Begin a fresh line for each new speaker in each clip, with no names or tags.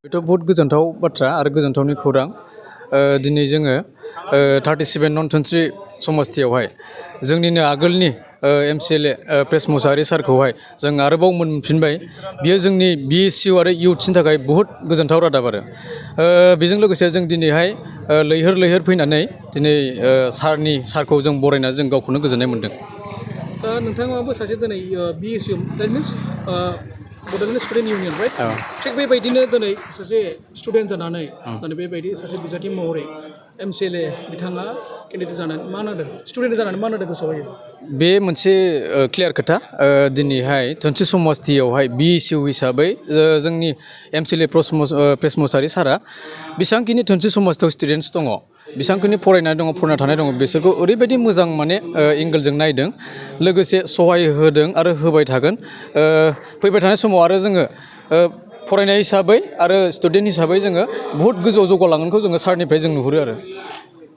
बेथ' बहुत गोजोनथाव बाथ्रा आरो गोजोनथावनि खौरां दिनै जोङो 37 नन 23 समस्तियावहाय जोंनिनो आगोलनि MCLA प्रेस मुसाहारि सारखौहाय जों आरोबाव मोनफिनबाय बियो जोंनि BSU आरो इउथनि थाखाय बहुत गोजोनथाव रादाब आरो बेजों लोगोसे जों दिनैहाय लैहोर लैहोर फैनानै दिनै सारखौ जों बरायनानै जों गावखौनो गोजोननाय मोन्दों।
नोंथाङाबो सासे दिनै BSU that means Bodoland student union right थिग बेबायदिनो दिनै सासे स्टुडेन्ट जानानै दिनै बेबायदि सासे बिजाथि महरै MCLA बिथाङा केन्डिडेट जानानै मा होनदों स्टुडेन्ट जानानै मा होनदों गोसोआव होयो
बे मोनसे क्लियार खोथा दिनैहाय 23 समस्तियावहाय BSU हिसाबै जोंनि MCLA प्रेस मुसाहारि सारा बेसेबांखिनि 23 समस्तियाव स्टुडेन्टस दङ बेसेबांखिनि फरायनाय दङ फरायना थानाय दङ बिसोरखौ ओरैबायदि मोजां माने एंगोलजों नायदों लोगोसे सहाय होदों आरो होबाय थागोन फैबाय थानाय समाव आरो जोङो फरायनाय हिसाबै आरो स्टुडेन्ट हिसाबै जोङो बहुत गोजौआव जौगालांगोनखौ जोङो सारनिफ्राय जों नुहुरो आरो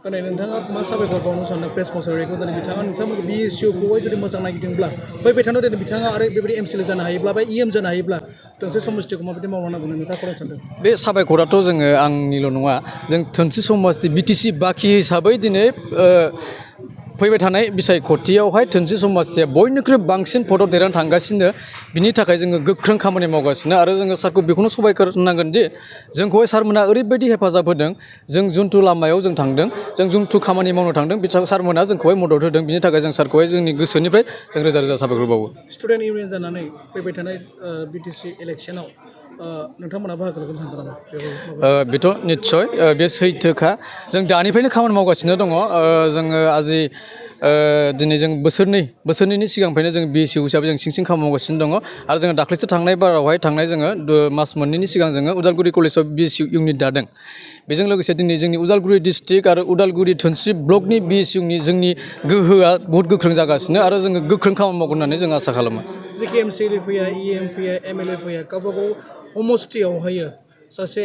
दिनै नोंथाङा मा साबायखर बावनो सानदों प्रेस मुसाहारिखौ दिनै बिथाङा नोंथांमोनखौ BSUखौहाय जुदि मोजां नागिरदोंब्ला फैबाय थानायाव दिनै बिथाङा आरो बेबायदि MCLA जानो हायोब्ला बा EM जानो हायोब्ला मोनसे समस्तिखौ माबायदि मावलांनांगौ नोंथाङा फरायनो सानदों
बे साबायखराथ' जोङो आंनिल' नङा जों 23 समस्ति BTC बाखि हिसाबै दिनै फैबाय थानाय बिसायख'थियावहाय 23 समस्तिया बयनिख्रुइ बांसिन भटआव देरहाना थांगासिनो बिनि थाखाय जोङो गोख्रों खामानि मावगासिनो आरो जोङो सारखौ बेखौनो साबायखर होनांगोन दि जोंखौहाय सारमोना ओरैबायदि हेफाजाब होदों जों जुनथु लामायाव जों थांदों जों जुनथु खामानि मावनो थांदों बिथां सारमोना जोंखौहाय मदद होदों बिनि थाखाय जों सारखौहाय जोंनि गोसोनिफ्राय जों रोजा रोजा साबायखर बावो
स्टुडेन्ट इउनियन जानानै फैबाय थानाय BTC इलेक्सनाव नोंथांमोना बाहागो लागोन सानदों नामा
बेथ' निस्सय बे सैथोखा जों दानिफ्रायनो खामानि मावगासिनो दङ जोङो आजि दिनै जों बोसोरनैनि सिगांनिफ्रायनो जों BSU हिसाबै जों सिं खामानि मावगासिनो दङ आरो जोङो दाख्लैसो थांनाय बारावहाय जोङो मास मोननैनि सिगां जोङो उदालगुरि कलेजाव BSU इउनिट दादों बेजों लोगोसे दिनै जोंनि उदालगुरि डिस्ट्रिक्ट आरो उदालगुरि 23 ब्लकनि BSUनि जोंनि गोहोआ बहुत गोख्रों जागासिनो आरो जोङो गोख्रों खामानि मावगोन होननानै जों आसा खालामो
जेखि MCLA फैया EM फैया MLA फैया गावबागाव समस्तियावहायो सासे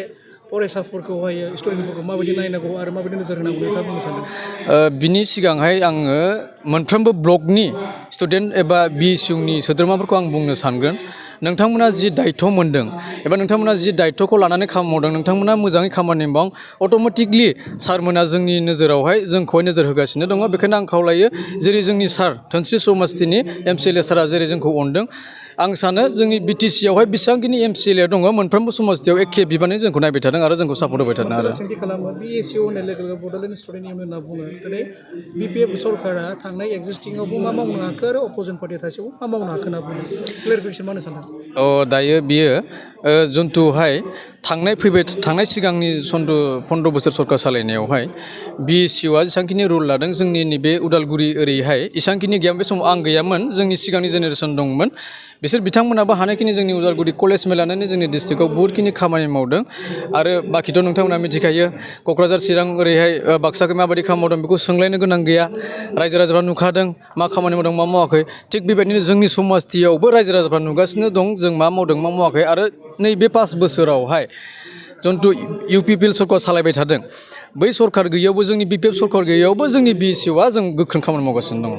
फरायसाफोरखौहाय स्टुडेन्टफोरखौ माबायदि नायनांगौ आरो माबायदि नोजोर होनांगौ नोंथाङा बुंनो सानदों
बिनि सिगांहाय आङो मोनफ्रोमबो ब्लकनि स्टुडेन्ट एबा BSUनि सोद्रोमाफोरखौ आं बुंनो सानगोन नोंथांमोना जि दायित्व मोन्दों एबा नोंथांमोना जि दायित्वखौ लानानै खामानि मावदों नोंथांमोना मोजाङै खामानि माव अट'मेटिकलि सारमोना जोंनि नोजोरावहाय जोंखौहाय नोजोर होगासिनो दङ बेखायनो आं खावलायो जेरै जोंनि सार 23 समस्तिनि MCLA सारा जेरै जोंखौ अनदों आं सानो जोंनि BTCआवहाय बेसेबांखिनि MCLA दङ मोनफ्रोमबो समस्तियाव एखे बिबानै जोंखौ नायबाय थादों आरो जोंखौ सापर्ट होबाय थादों आरो
सोंथि खालामो BSU होननाय लोगो लोगो बड'लेण्ड स्टुडेन्ट इउनियन होनना बुङो दिनै BPF सरकारा थांनाय एक्जिस्टिंआवबो मा मावनो हाखो आरो अपोजिसन पार्टिया थाइसेयाव मा मावनो हाखो होनना बुङो क्लेरिफिकेसन मावनो सानदों
दायो बियो जन्थुहाय थांनाय सिगांनि 15 बोसोर सरकार सालायनायावहाय BSUआ जेसेबांखिनि रुल लादों जोंनि नैबे उदालगुरि ओरैहाय इसांखिनि गैयामोन बे समाव आं गैयामोन जोंनि सिगांनि जेनेरेसन दंमोन बिसोर बिथांमोनाबो हानायखिनि जोंनि उदालगुरि कलेज लानानै जोंनि डिस्ट्रिक्टआव बहुतखिनि खामानि मावदों आरो बाखिथ' नोंथांमोना मिथिखायो क'क्राझार चिरां ओरैहाय बाक्साखै माबायदि खामानि मावदों बेखौ सोंलायनो गोनां गैया रायजो राजाफ्रा नुखादों मा खामानि मावदों मा मावाखै थिग बेबायदिनो जोंनि समस्तियावबो रायजो राजाफ्रा नुगासिनो दं जों मा मावदों मा मावाखै आरो नैबे 5 बोसोरावहाय जन्थु UPPL सरकार सालायबाय थादों बै सरकार गैयैयावबो जोंनि BPF सरकार गैयैयावबो जोंनि BSUआ जों गोख्रों खामानि मावगासिनो दङ